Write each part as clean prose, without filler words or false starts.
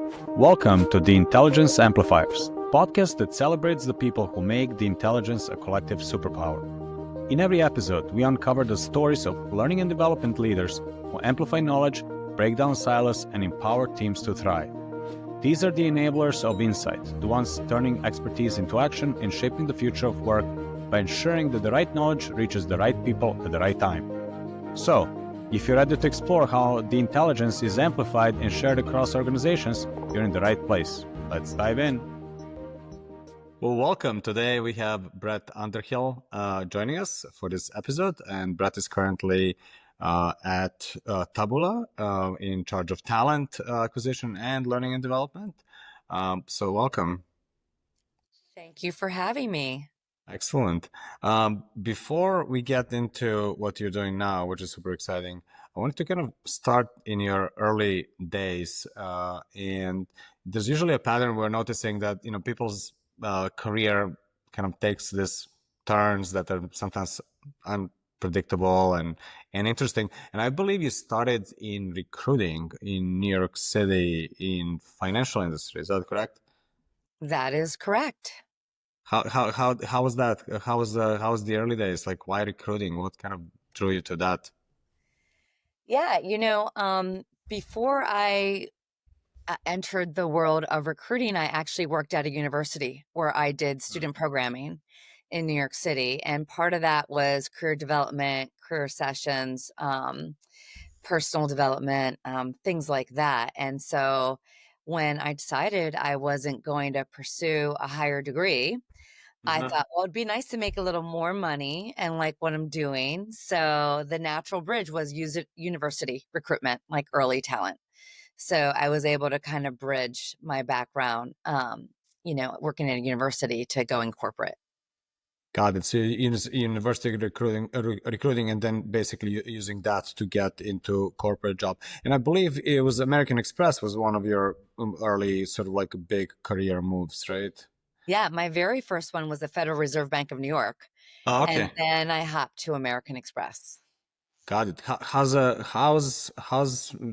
Welcome to the Intelligence Amplifiers, podcast that celebrates the people who make the intelligence a collective superpower. In every episode, we uncover the stories of learning and development leaders who amplify knowledge, break down silos, and empower teams to thrive. These are the enablers of insight, the ones turning expertise into action and shaping the future of work by ensuring that the right knowledge reaches the right people at the right time. So, if you're ready to explore how the intelligence is amplified and shared across organizations, you're in the right place. Let's dive in. Well, welcome. Today we have Brett Underhill joining us for this episode, and Brett is currently at Taboola in charge of talent acquisition and learning and development. So welcome. Thank you for having me. Excellent. Before we get into what you're doing now, which is super exciting, I wanted to kind of start in your early days. And there's usually a pattern we're noticing that, people's career kind of takes this turns that are sometimes unpredictable and interesting. And I believe you started in recruiting in New York City in financial industry. Is that correct? That is correct. How was that? How was the early days? Like, why recruiting? What kind of drew you to that? Yeah, before I entered the world of recruiting, I actually worked at a university where I did student programming in New York City. And part of that was career development, career sessions, personal development, things like that. And so when I decided I wasn't going to pursue a higher degree, I thought, well, it'd be nice to make a little more money and like what I'm doing. So the natural bridge was university recruitment, like early talent. So I was able to kind of bridge my background, working at a university to going corporate. Got it. So university recruiting, and then basically using that to get into corporate job. And I believe it was American Express was one of your early sort of like big career moves, right? Yeah, my very first one was the Federal Reserve Bank of New York. Oh, And okay. then I hopped to American Express. Got it. How's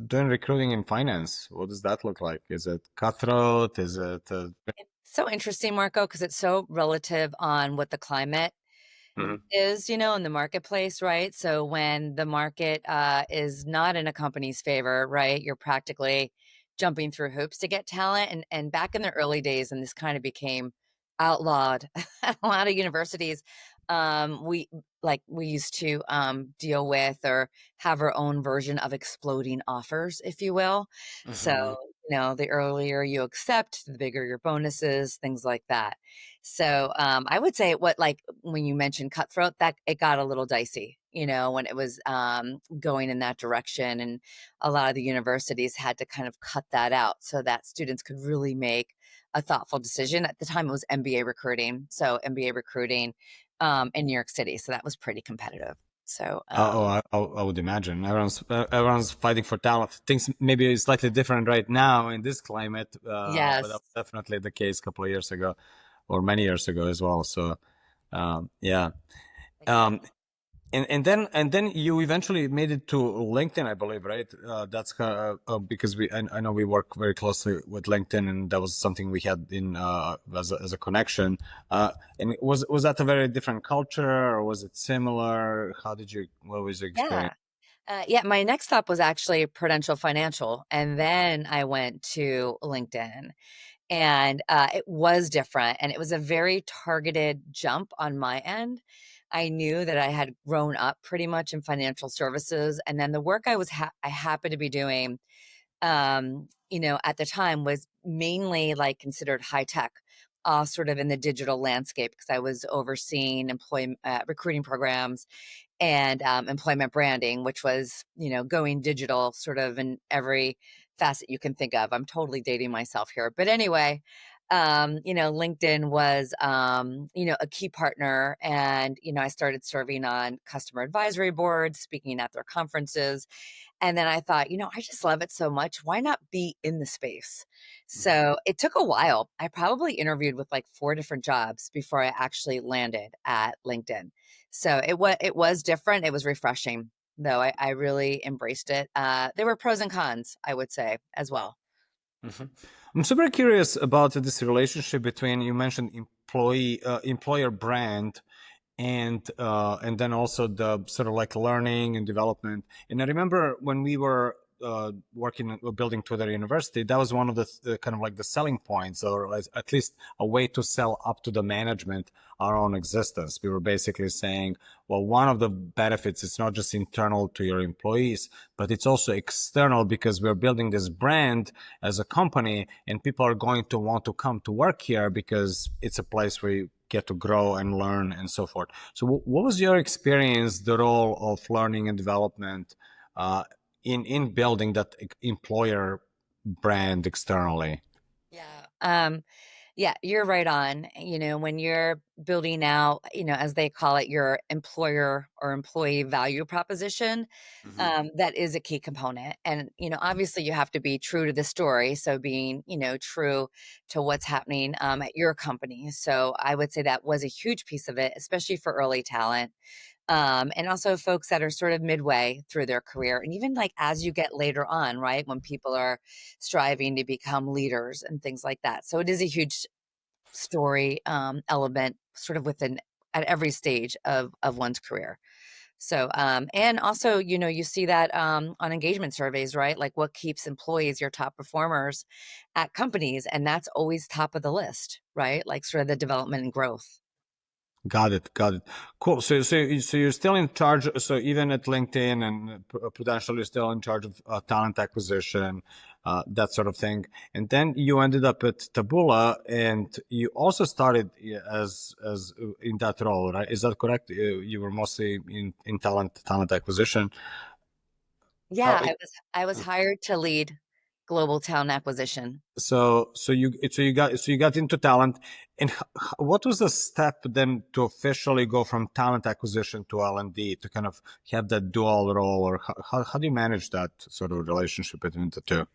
doing recruiting in finance? What does that look like? Is it cutthroat? Is it It's so interesting, Marko, because it's so relative on what the climate is, in the marketplace, right? So when the market is not in a company's favor, right, you're practically jumping through hoops to get talent. And back in the early days, and this kind of became outlawed at a lot of universities, we used to deal with or have our own version of exploding offers, if you will. So, the earlier you accept, the bigger your bonuses, things like that. So I would say when you mentioned cutthroat, that it got a little dicey, when it was going in that direction. And a lot of the universities had to kind of cut that out so that students could really make a thoughtful decision. At the time, it was MBA recruiting. So MBA recruiting in New York City. So that was pretty competitive. So I would imagine everyone's fighting for talent. Things maybe is slightly different right now in this climate, but that yes. was definitely the case a couple of years ago, or many years ago as well. So, yeah. Exactly. And then you eventually made it to LinkedIn, I believe, right? That's because I know we work very closely with LinkedIn, and that was something we had in as a connection. And was that a very different culture, or was it similar? What was your experience? Yeah, my next stop was actually Prudential Financial, and then I went to LinkedIn, and it was different, and it was a very targeted jump on my end. I knew that I had grown up pretty much in financial services, and then the work I happened to be doing, at the time was mainly like considered high tech, sort of in the digital landscape because I was overseeing employment recruiting programs and employment branding, which was, going digital sort of in every facet you can think of. I'm totally dating myself here. But anyway, LinkedIn was, a key partner. And, I started serving on customer advisory boards, speaking at their conferences. And then I thought, I just love it so much. Why not be in the space? So it took a while. I probably interviewed with like 4 different jobs before I actually landed at LinkedIn. So it was different. It was refreshing, though. I really embraced it. There were pros and cons, I would say, as well. I'm super curious about this relationship between, you mentioned employer brand and then also the sort of like learning and development. And I remember when we were working building Twitter University, that was one of the kind of like the selling points, or at least a way to sell up to the management our own existence. We were basically saying, well, one of the benefits is not just internal to your employees, but it's also external, because we're building this brand as a company, and people are going to want to come to work here because it's a place where you get to grow and learn and so forth. So what was your experience, the role of learning and development in building that employer brand externally? Yeah. Yeah, you're right on. When you're building out, as they call it, your employer or employee value proposition, Mm-hmm. that is a key component. And, obviously you have to be true to the story. So being, true to what's happening at your company. So I would say that was a huge piece of it, especially for early talent. And also folks that are sort of midway through their career. And even like as you get later on, right, when people are striving to become leaders and things like that. So it is a huge story element sort of within at every stage of one's career. So and also, you see that on engagement surveys, right? Like what keeps employees your top performers at companies, and that's always top of the list, right? Like sort of the development and growth. Got it. Got it. Cool. So you're still in charge. So even at LinkedIn and potentially still in charge of talent acquisition, that sort of thing. And then you ended up at Taboola, and you also started as in that role, right? Is that correct? You were mostly in talent acquisition. Yeah, How? I was hired to lead global talent acquisition. So you got into talent, and what was the step then to officially go from talent acquisition to L&D, to kind of have that dual role, or how do you manage that sort of relationship between the two?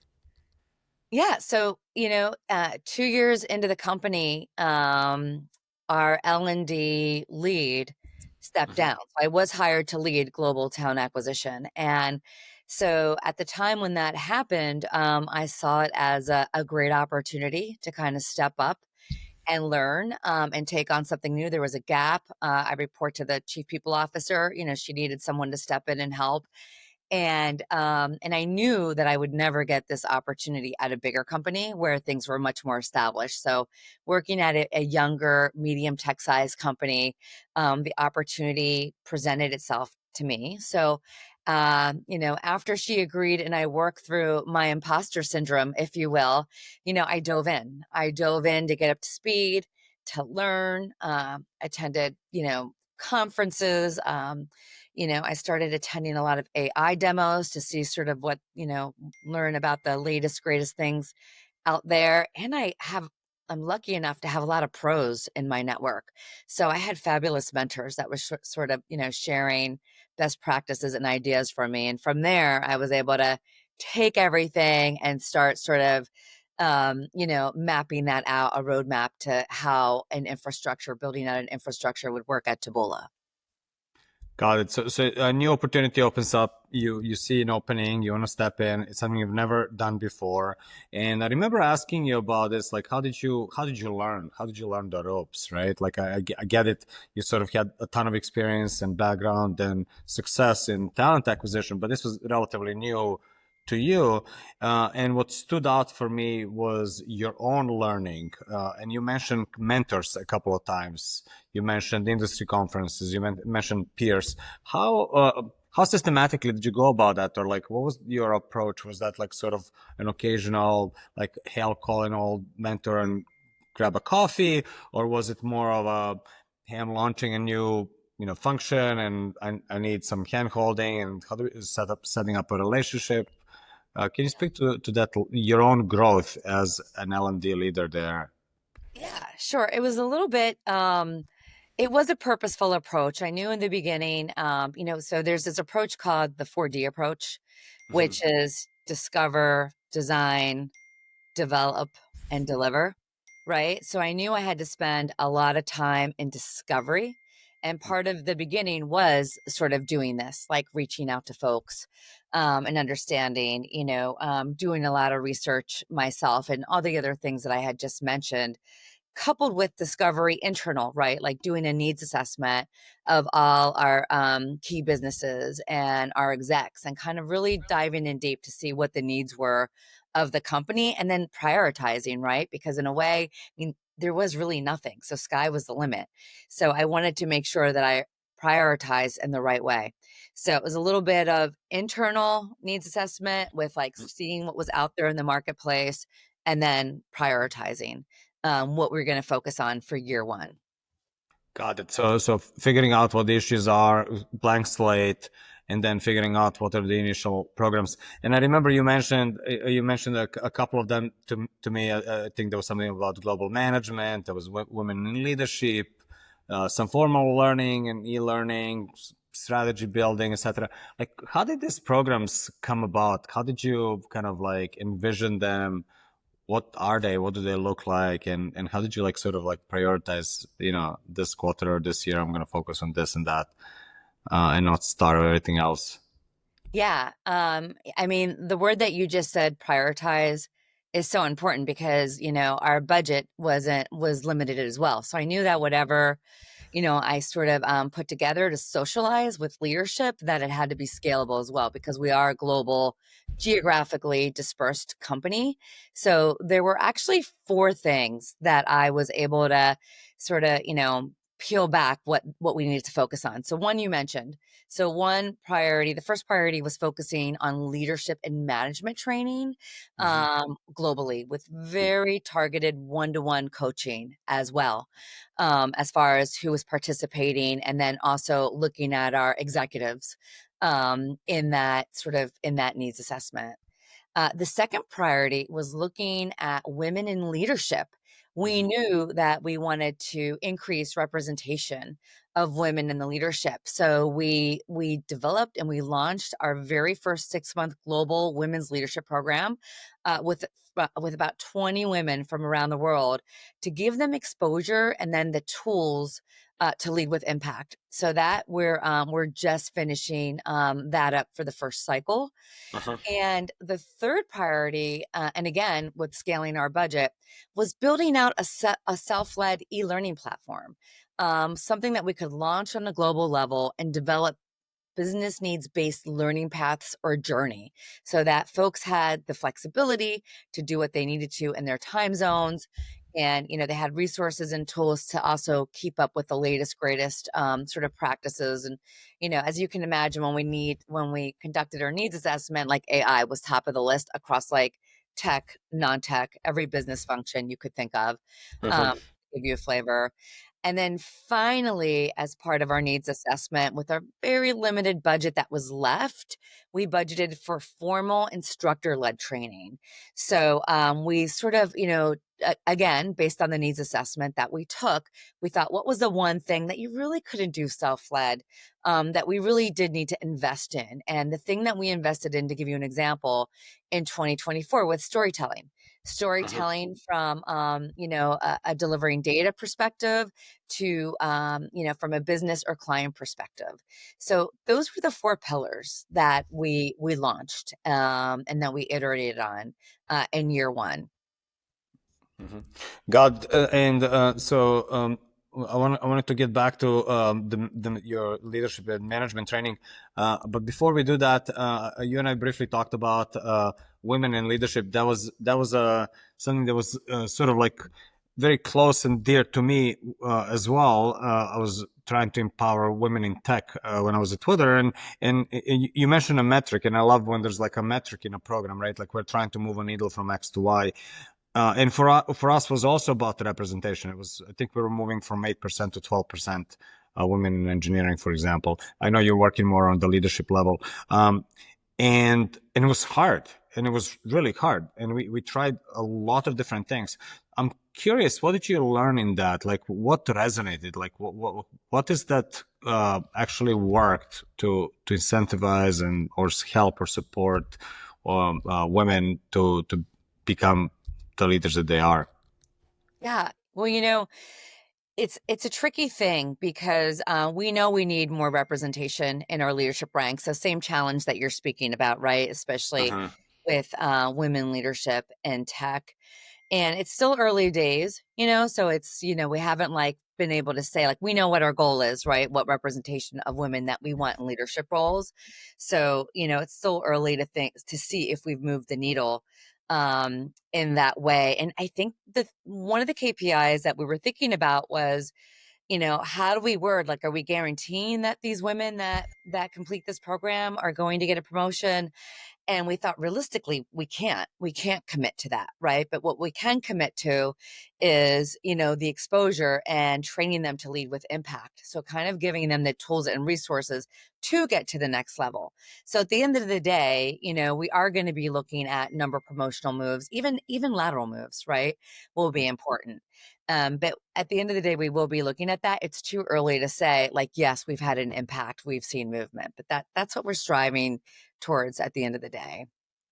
Yeah, so, 2 years into the company, our L&D lead stepped Mhm. down. So I was hired to lead global talent acquisition, and so at the time when that happened, I saw it as a great opportunity to kinda step up and learn, and take on something new. There was a gap. I report to the chief people officer. She needed someone to step in and help. And I knew that I would never get this opportunity at a bigger company where things were much more established. So working at a younger, medium tech size company, the opportunity presented itself to me. So after she agreed and I worked through my imposter syndrome, if you will, I dove in to get up to speed, to learn, attended, conferences. I started attending a lot of AI demos to see sort of what, learn about the latest, greatest things out there. And I'm lucky enough to have a lot of pros in my network. So I had fabulous mentors that were sort of, sharing best practices and ideas for me. And from there, I was able to take everything and start sort of, mapping that out, a roadmap to how building out an infrastructure would work at Taboola. Got it. So a new opportunity opens up. You see an opening. You want to step in. It's something you've never done before. And I remember asking you about this. Like, how did you learn? How did you learn the ropes? Right? Like, I get it. You sort of had a ton of experience and background and success in talent acquisition, but this was relatively new to you. And what stood out for me was your own learning. And you mentioned mentors a couple of times. You mentioned industry conferences. You mentioned peers. How systematically did you go about that, or like what was your approach? Was that like sort of an occasional, like, hey, I'll call an old mentor and grab a coffee, or was it more of a, hey, I'm launching a new function, and I need some hand holding, and how do we setting up a relationship? Can you speak to that, your own growth as an L&D leader there? Yeah, sure. It was a little bit, it was a purposeful approach. I knew in the beginning, so there's this approach called the 4D approach, Mm-hmm. which is discover, design, develop, and deliver, right? So I knew I had to spend a lot of time in discovery. And part of the beginning was sort of doing this, like reaching out to folks, and understanding, doing a lot of research myself and all the other things that I had just mentioned, coupled with discovery internal, right? Like doing a needs assessment of all our key businesses and our execs and kind of really diving in deep to see what the needs were of the company and then prioritizing, right? Because in a way, I mean, there was really nothing. So sky was the limit. So I wanted to make sure that I prioritized in the right way. So it was a little bit of internal needs assessment with like seeing what was out there in the marketplace and then prioritizing what we're going to focus on for year one. Got it. So figuring out what the issues are, blank slate, and then figuring out what are the initial programs. And I remember you mentioned a couple of them to me. I think there was something about global management. There was women in leadership, some formal learning and e-learning, strategy building, etc. Like, how did these programs come about? How did you kind of like envision them? What are they? What do they look like? And how did you like sort of like prioritize, this quarter or this year, I'm going to focus on this and that, and not starve everything else? Yeah. I mean, the word that you just said, prioritize, is so important because, our budget was limited as well. So I knew that whatever, I sort of put together to socialize with leadership, that it had to be scalable as well because we are a global, geographically dispersed company. So there were actually four things that I was able to sort of, peel back what we needed to focus on. So one you mentioned. So one priority, the first priority was focusing on leadership and management training globally with very targeted one-to-one coaching as well, as far as who was participating, and then also looking at our executives in that needs assessment. The second priority was looking at women in leadership. We knew that we wanted to increase representation of women in the leadership. So we developed and we launched our very first 6-month global women's leadership program with about 20 women from around the world to give them exposure and then the tools to lead with impact. So that we're just finishing that up for the first cycle. Uh-huh. And the third priority, and again, with scaling our budget, was building out a self-led e-learning platform, something that we could launch on a global level and develop business needs based learning paths or journey so that folks had the flexibility to do what they needed to in their time zones. And, they had resources and tools to also keep up with the latest, greatest sort of practices. And, as you can imagine, when we conducted our needs assessment, like AI was top of the list across like tech, non-tech, every business function you could think of, Uh-huh. to give you a flavor. And then finally, as part of our needs assessment, with our very limited budget that was left, we budgeted for formal instructor led training. So we sort of, again, based on the needs assessment that we took, we thought, what was the one thing that you really couldn't do self led, that we really did need to invest in? And the thing that we invested in, to give you an example, in 2024 was storytelling from a delivering data perspective to from a business or client perspective. So those were the four pillars that we launched and that we iterated on in year one. Mhm. God, and so I wanted to get back to your leadership and management training, but before we do that, you and I briefly talked about women in leadership. That was something that was sort of like very close and dear to me as well. I was trying to empower women in tech when I was at Twitter, and you mentioned a metric, and I love when there's like a metric in a program, right? Like we're trying to move a needle from X to Y. And for us was also about the representation. It was, I think we were moving from 8% to 12% women in engineering, for example. I know you're working more on the leadership level, and it was hard, and it was really hard, and we tried a lot of different things. I'm curious, what did you learn in that? Like, what resonated? Like, what is that actually worked to incentivize and or help or support women to become the leaders that they are? Yeah. Well, it's a tricky thing because we know we need more representation in our leadership ranks. So same challenge that you're speaking about, right? Especially Uh-huh. with women leadership in tech. And it's still early days, so it's, we haven't like been able to say like we know what our goal is, right? What representation of women that we want in leadership roles. So, it's still early to see if we've moved the needle in that way. And I think the one of the KPIs that we were thinking about was, how do we word, like, are we guaranteeing that these women that complete this program are going to get a promotion? And we thought realistically, we can't commit to that, right? But what we can commit to is, the exposure and training them to lead with impact. So kind of giving them the tools and resources to get to the next level. So at the end of the day, we are going to be looking at number promotional moves, even lateral moves, right? Will be important. But at the end of the day, we will be looking at that. It's too early to say, like, yes, we've had an impact, we've seen movement, but that's what we're striving towards at the end of the day.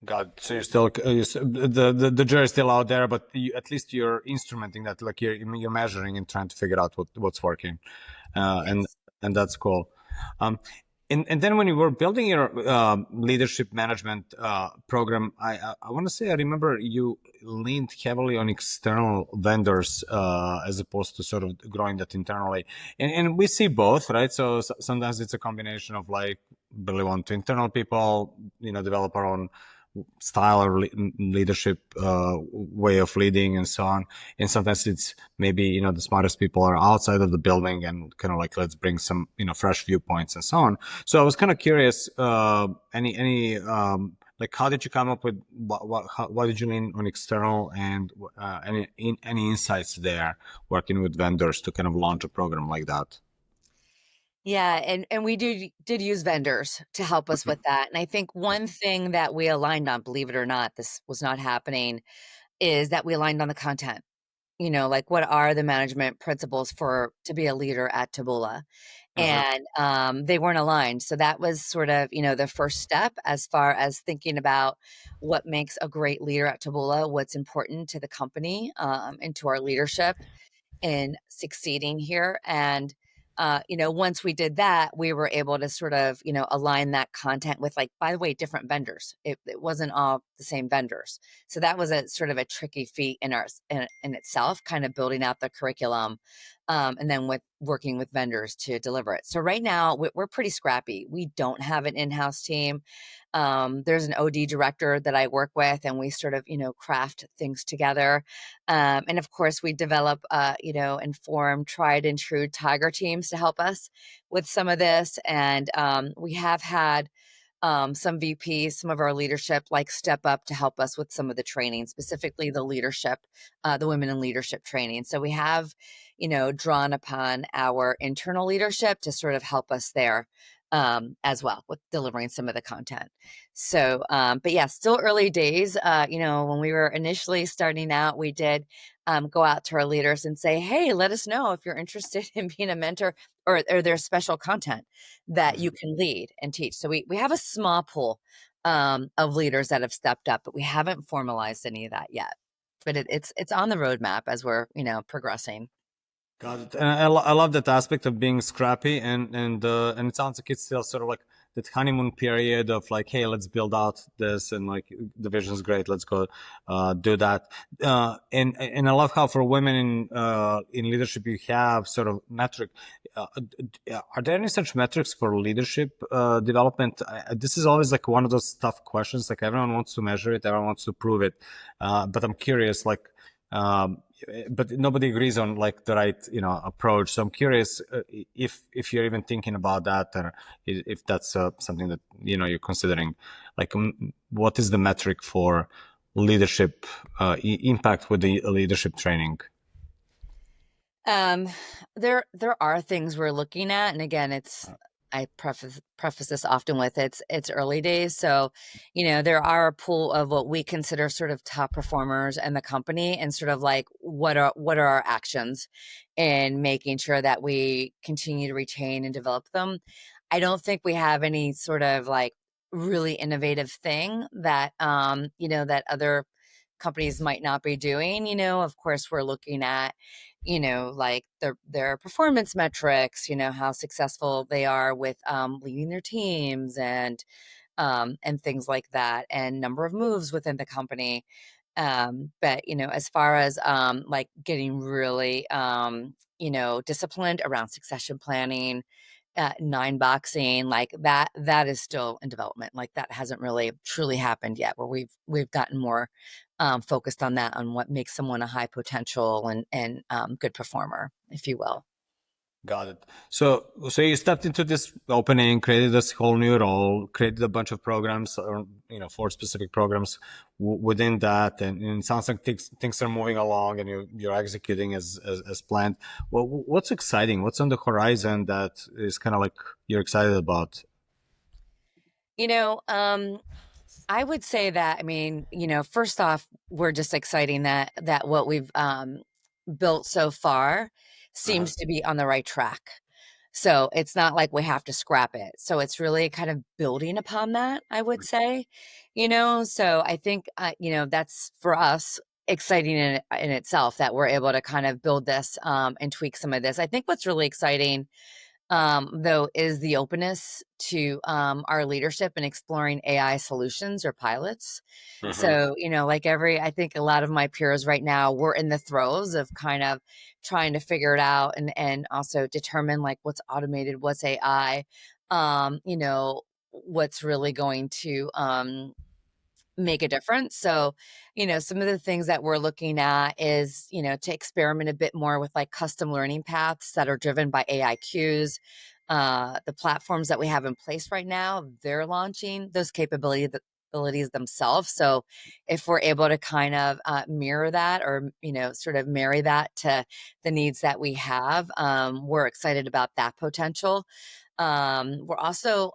God, so you're still the jury's still out there, but at least you're instrumenting that, like you're measuring and trying to figure out what's working, and Yes. that's cool. Um, and then when you were building your leadership management program, I want to say I remember you leaned heavily on external vendors as opposed to sort of growing that internally, and we see both, right? So sometimes it's a combination of like really want to internal people, develop our own style or leadership way of leading and so on, and sometimes it's maybe the smartest people are outside of the building and kind of like let's bring some fresh viewpoints and so on. So I was kind of curious, any like how did you come up with why did you lean on external, and any insights there working with vendors to kind of launch a program like that? Yeah, and we did use vendors to help us with that. And I think one thing that we aligned on, believe it or not, this was not happening, is that we aligned on the content. Like what are the management principles for to be a leader at Taboola? Uh-huh. And they weren't aligned. So that was sort of, the first step as far as thinking about what makes a great leader at Taboola, what's important to the company, and to our leadership in succeeding here. And once we did that, we were able to sort of, align that content with, like, by the way, different vendors. It wasn't all the same vendors. So that was a sort of a tricky feat in itself, kind of building out the curriculum, and then with working with vendors to deliver it. So right now we're pretty scrappy. We don't have an in-house team. There's an OD director that I work with, and we sort of, craft things together. And of course, we develop, and form tried and true Tiger teams to help us with some of this. And we have had some VPs, some of our leadership, like step up to help us with some of the training, specifically the leadership, the women in leadership training. So we have, drawn upon our internal leadership to sort of help us there as well with delivering some of the content. So, but yeah, still early days. When we were initially starting out, we did go out to our leaders and say, hey, let us know if you're interested in being a mentor, or there's special content that you can lead and teach. So we have a small pool of leaders that have stepped up, but we haven't formalized any of that yet. But it's on the roadmap as we're, progressing. Got it. And I love that aspect of being scrappy, and it sounds like it's still sort of like that honeymoon period of like, hey, let's build out this, and like the vision's great, let's go do that. And I love how for women in leadership you have sort of metric. Are there any such metrics for leadership development? This is always like one of those tough questions. Like everyone wants to measure it, everyone wants to prove it, but I'm curious, like. Um, but nobody agrees on like the right approach, so I'm curious if you're even thinking about that, or if that's something that you're considering, like what is the metric for leadership impact with the leadership training? Um, there are things we're looking at, and again, I preface this often with it's early days. So, there are a pool of what we consider sort of top performers in the company, and sort of like what are our actions in making sure that we continue to retain and develop them. I don't think we have any sort of like really innovative thing that that other companies might not be doing. Of course, we're looking at, like their performance metrics, how successful they are with leading their teams and things like that, and number of moves within the company. But as far as like getting really disciplined around succession planning, nine boxing, like that is still in development. Like that hasn't really truly happened yet, where we've gotten more focused on that, on what makes someone a high potential and good performer, if you will. Got it. So you stepped into this opening, created this whole new role, created a bunch of programs, or four specific programs within that, and it sounds like things are moving along, and you're executing as planned. Well, what's exciting? What's on the horizon that is kind of like you're excited about? I would say that, first off, we're just exciting that what we've built so far Uh-huh. seems to be on the right track. So it's not like we have to scrap it. So it's really kind of building upon that, I would say. So I think, that's for us exciting in itself, that we're able to kind of build this and tweak some of this. I think what's really exciting, though, is the openness to our leadership in exploring AI solutions or pilots. Uh-huh. So, I think a lot of my peers right now, we're in the throes of kind of trying to figure it out, and also determine like what's automated, what's AI, what's really going to make a difference. So, some of the things that we're looking at is, to experiment a bit more with like custom learning paths that are driven by AI cues. The platforms that we have in place right now, they're launching those capabilities themselves. So if we're able to kind of mirror that, or, sort of marry that to the needs that we have, we're excited about that potential. We're also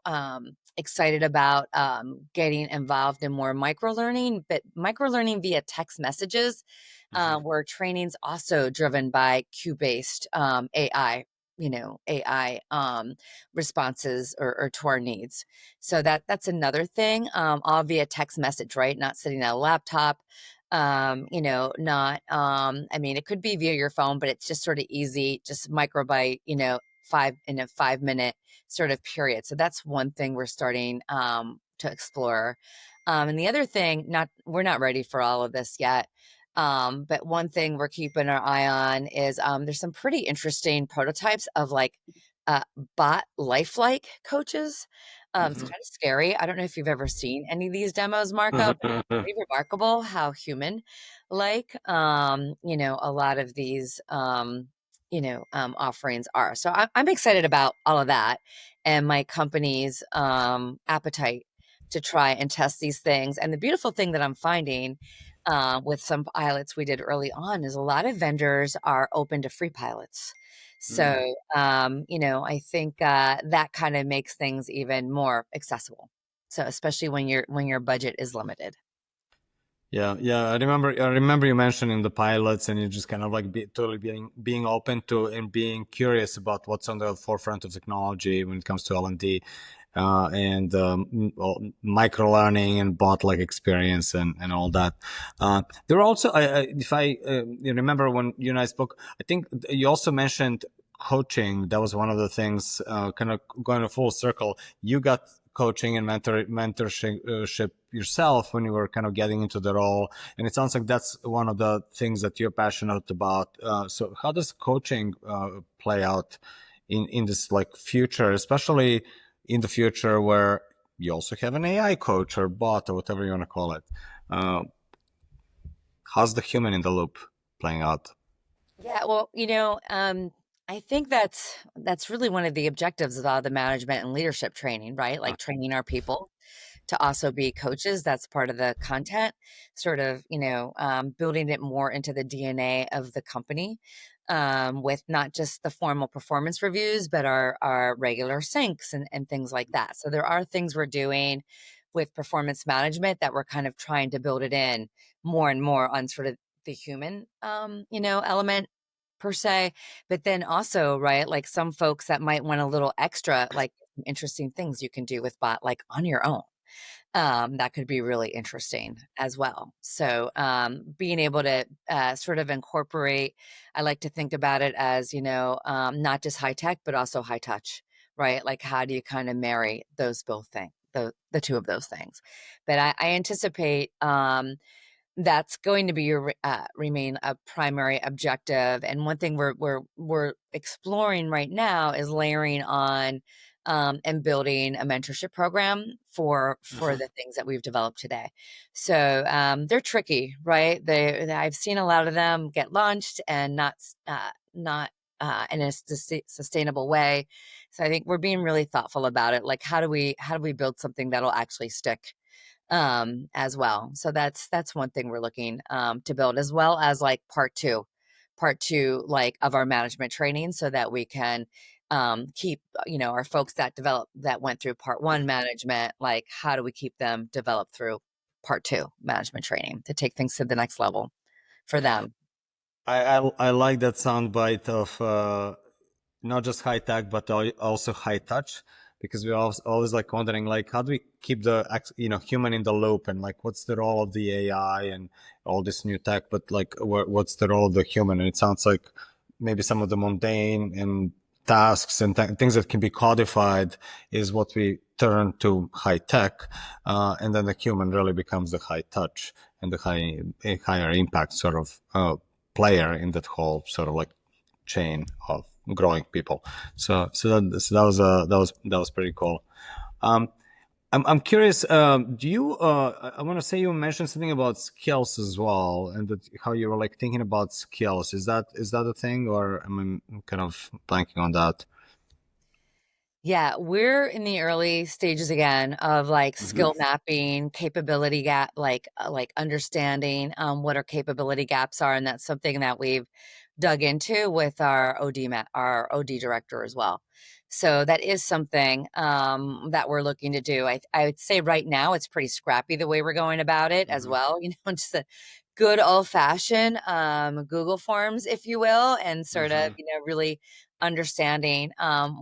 excited about getting involved in more microlearning, but microlearning via text messages, where training's also driven by cue-based AI, AI responses or to our needs. So that's another thing, all via text message, right? Not sitting at a laptop. Not, it could be via your phone, but it's just sort of easy, just microbyte, in a 5 minute sort of period. So that's one thing we're starting to explore. And the other thing, we're not ready for all of this yet. But one thing we're keeping our eye on is there's some pretty interesting prototypes of like uh, bot lifelike coaches. It's kind of scary. I don't know if you've ever seen any of these demos, Marco, but it's Mhm. pretty remarkable how human like a lot of these offerings are. So I'm excited about all of that, and my company's appetite to try and test these things. And the beautiful thing that I'm finding with some pilots we did early on is a lot of vendors are open to free pilots. Mm. So, I think that kind of makes things even more accessible. So, especially when your budget is limited. Yeah, yeah. I remember you mentioning the pilots, and you just kind of like totally being open to and being curious about what's on the forefront of technology when it comes to L&D, and micro learning and bot like experience and all that. There are also, if I you remember when you and I spoke, I think you also mentioned coaching. That was one of the things, kind of going a full circle. You got coaching and mentorship yourself when you were kind of getting into the role, and it sounds like that's one of the things that you're passionate about. So how does coaching play out in this like future, especially in the future where you also have an AI coach or bot or whatever you want to call it? uh, how's the human in the loop playing out? Yeah, well, I think that's really one of the objectives of all the management and leadership training, right? Like training our people to also be coaches. That's part of the content, sort of, building it more into the DNA of the company, with not just the formal performance reviews, but our regular syncs and things like that. So there are things we're doing with performance management that we're kind of trying to build it in more and more on sort of the human, element per se. But then also, right, like some folks that might want a little extra, like interesting things you can do with bot, like on your own. that could be really interesting as well. So being able to sort of incorporate, I like to think about it as, not just high tech, but also high touch, right? Like how do you kind of marry those both things, the two of those things? But I anticipate that's going to be remain a primary objective. And one thing we're exploring right now is layering on and building a mentorship program for the things that we've developed today. So they're tricky, right? I've seen a lot of them get launched and not in a sustainable way. So I think we're being really thoughtful about it. Like how do we build something that'll actually stick as well. So that's one thing we're looking to build, as well as like part two like of our management training, so that we can keep our folks that went through part one management, like how do we keep them developed through part two management training to take things to the next level for them. I like that soundbite of not just high tech, but also high touch, because we're always like wondering, like, how do we keep the human in the loop, and like, what's the role of the AI and all this new tech, but like, what's the role of the human? And it sounds like maybe some of the mundane and tasks and things that can be codified is what we turn to high tech, and then the human really becomes the high touch and the higher impact sort of player in that whole sort of like chain of growing people. So that was pretty cool. I'm curious. Do you? I want to say you mentioned something about skills as well, and how you were like thinking about skills. Is that a thing, or am I kind of blanking on that? Yeah, we're in the early stages again of like skill mapping, capability gap, like understanding what our capability gaps are, and that's something that we've dug into with our our OD director as well. So that is something that we're looking to do. I would say right now it's pretty scrappy the way we're going about it as well. Just a good old fashioned Google Forms, if you will, and sort of really understanding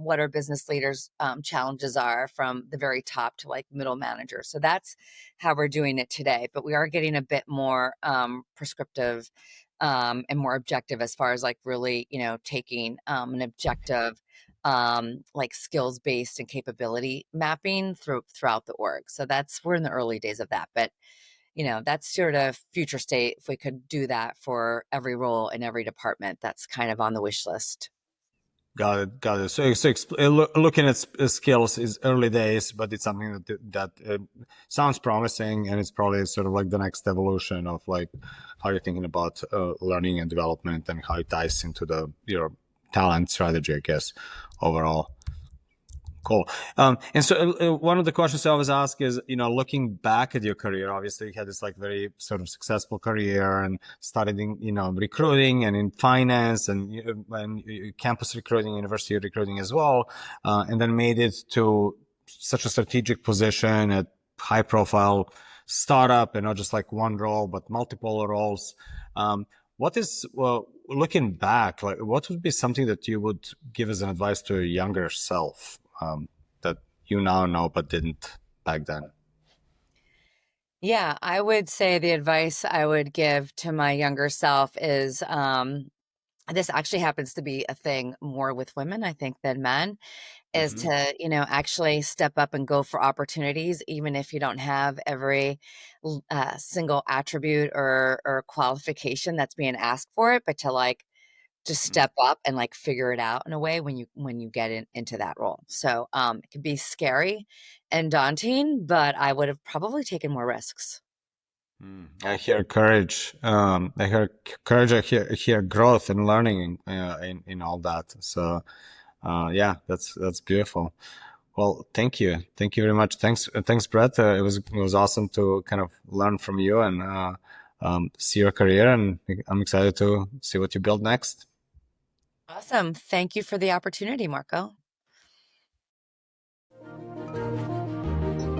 what our business leaders challenges are from the very top to like middle manager. So that's how we're doing it today, but we are getting a bit more prescriptive and more objective as far as like really taking an objective like skills based and capability mapping throughout the org. So we're in the early days of that, but that's sort of future state. If we could do that for every role in every department, that's kind of on the wish list. Got it. So looking at skills is early days, but it's something that sounds promising, and it's probably sort of like the next evolution of like how you're thinking about learning and development, and how it ties into your talent strategy, I guess, overall. Cool. And so one of the questions I always ask is, looking back at your career, obviously you had this like very sort of successful career, and started in, recruiting and in finance, and campus recruiting, university recruiting as well. And then made it to such a strategic position at high profile startup, and not just like one role, but multiple roles. What is, looking back, like what would be something that you would give as an advice to your younger self? That you now know but didn't back then? Yeah, I would say the advice I would give to my younger self is this actually happens to be a thing more with women, I think, than men, is to, actually step up and go for opportunities, even if you don't have every single attribute or qualification that's being asked for it, but to like just step up and like figure it out in a way when you get into that role. So it can be scary and daunting, but I would have probably taken more risks. I hear courage. I hear courage. I hear growth and learning in all that. So yeah, that's beautiful. Well, thank you very much. Thanks, Brett. It was awesome to kind of learn from you and see your career, and I'm excited to see what you build next. Awesome. Thank you for the opportunity, Marko.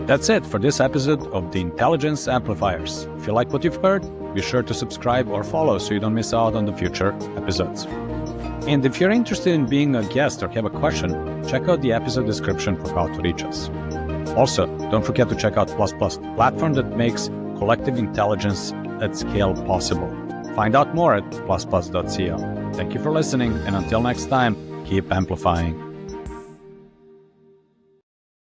That's it for this episode of the Intelligence Amplifiers. If you like what you've heard, be sure to subscribe or follow so you don't miss out on the future episodes. And if you're interested in being a guest or have a question, check out the episode description for how to reach us. Also, don't forget to check out Plus Plus, the platform that makes collective intelligence at scale possible. Find out more at plusplus.co. Thank you for listening, and until next time, keep amplifying.